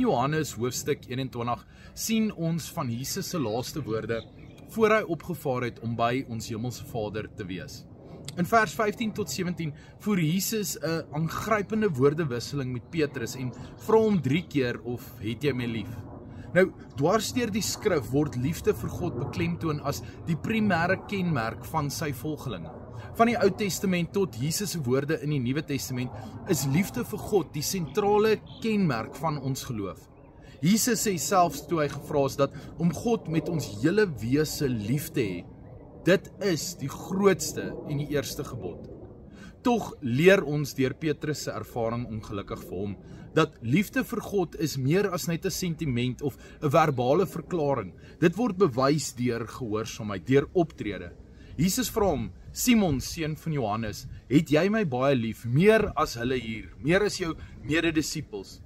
Johannes hoofstuk 21 sien ons van Jesus se laaste woorde voor hy opgevaar het om by ons hemelse Vader te wees. In vers 15 tot 17 voer Jesus 'n aangrypende woordewisseling met Petrus en vra hom 3 keer of het jy my lief? Nou, dwars deur die skrif word liefde vir God beklemtoon as die primêre kenmerk van sy volgelinge. Van die Ou Testament tot Jesus se woorde in die Nuwe Testament is liefde vir God die sentrale kenmerk van ons geloof. Jesus sê selfs toe hy gevra is dat om God met ons hele wese lief te hê, dit is die grootste en die eerste gebod. Tog leer ons deur Petrus se ervaring ongelukkig vir hom, dat liefde vir God is meer as net 'n sentiment of 'n verbale verklaring. Dit word bewys deur gehoorsaamheid, deur optrede. Jesus vra hom, Simon, seun van Johannes, het jy my baie lief, meer as hulle hier, meer as jou mededisippels?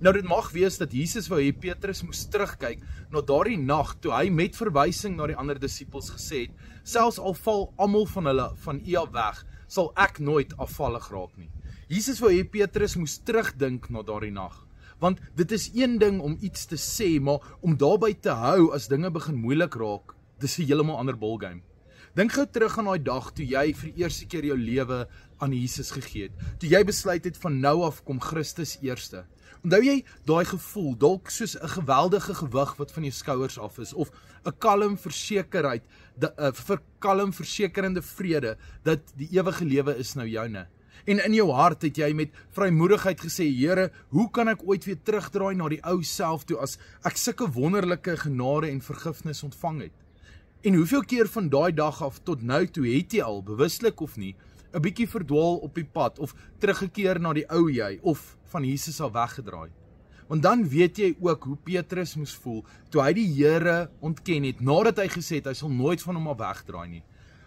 Nou dit mag wees dat Jesus wou hê Petrus moes terugkyk na daardie nag toe hy met verwysing na die ander disippels gesê het, selfs al val almal van hulle van U af weg, sal ek nooit afvallig raak nie. Jesus wou hê Petrus moes terugdink na daardie nag, want dit is een ding om iets te sê, maar om daarby te hou as dinge begin moeilik raak, dis 'n heeltemal ander ballgame. Dink gou terug aan daai dag toe jy vir die eerste keer jou lewe aan Jesus gegee het, toe jy besluit het van nou af kom Christus eerste. Onthou jy daai gevoel, dalk soos 'n geweldige gewig wat van jou skouers af is, of 'n kalm versekerheid, 'n kalm versekerende vrede, dat die ewige lewe is nou joune. En in jou hart het jy met vrymoedigheid gesê, Here, hoe kan ek ooit weer terugdraai na die ou self toe, as ek sulke wonderlike genade en vergifnis ontvang het? En hoeveel keer van daai dag af tot nou toe het jy al, bewuslik of nie, 'n bietjie verdwaal op die pad, of teruggekeer na die ou jy, of van Jesus al weggedraai? Want dan weet jy ook hoe Petrus moes voel, toe hy die Here ontken het, nadat hy gesê het, hy sal nooit van hom al wegdraai nie.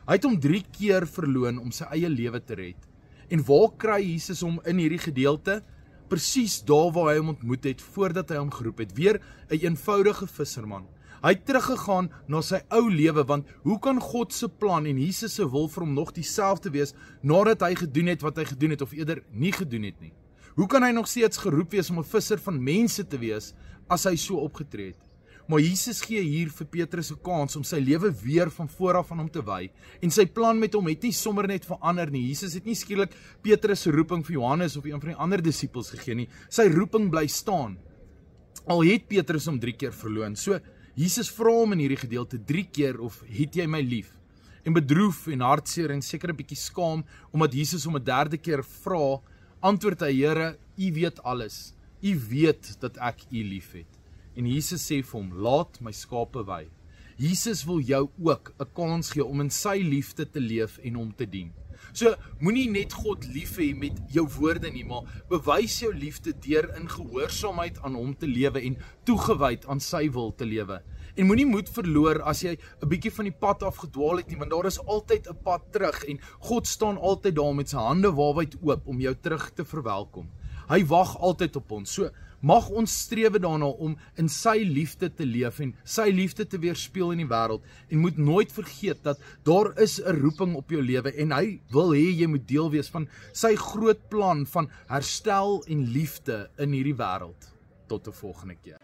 Hy het hom 3 keer verloon om sy eie lewe te red. En waar kry Jesus hom in hierdie gedeelte? Presies daar waar hy hom ontmoet het, voordat hy hom geroep het, weer 'n eenvoudige visserman. Hy het teruggegaan na sy ou lewe, want hoe kan God se plan en Jesus se wil vir hom nog dieselfde wees, nadat hy gedoen het wat hy gedoen het, of eerder nie gedoen het nie? Hoe kan hy nog steeds geroep wees om 'n visser van mense te wees, as hy so opgetree het? Maar Jesus gee hier vir Petrus 'n kans om sy lewe weer van vooraf aan hom te wy, en sy plan met hom het nie sommer net verander nie. Jesus het nie skielik Petrus se roeping vir Johannes of een van die ander disippels gegee nie. Sy roeping bly staan. Al het Petrus hom 3 keer verloon. So Jesus vra hom in hierdie gedeelte 3 keer of het jy my lief? En bedroef en hartseer en seker 'n bietjie skaam omdat Jesus hom 'n 3de keer vra, antwoord hy, Here, U weet alles. U weet dat ek U liefhet. En Jesus sê vir hom, laat my skape wy. Jesus wil jou ook 'n kans gee om in sy liefde te leef en hom te dien. So, moenie net God lief hê met jou woorde nie, maar bewys jou liefde deur in gehoorsaamheid aan hom te lewe en toegewyd aan sy wil te lewe. En moenie moed verloor as jy 'n bietjie van die pad af gedwaal het nie, want daar is altyd 'n pad terug en God staan altyd daar met sy hande waawyd oop om jou terug te verwelkom. Hy wag altyd op ons. So, mag ons strewe daarna om in sy liefde te leef en sy liefde te weerspieël in die wêreld, en moet nooit vergeet dat daar is 'n roeping op jou lewe en hy wil hê jy moet deel wees van sy groot plan van herstel en liefde in hierdie wêreld. Tot 'n volgende keer.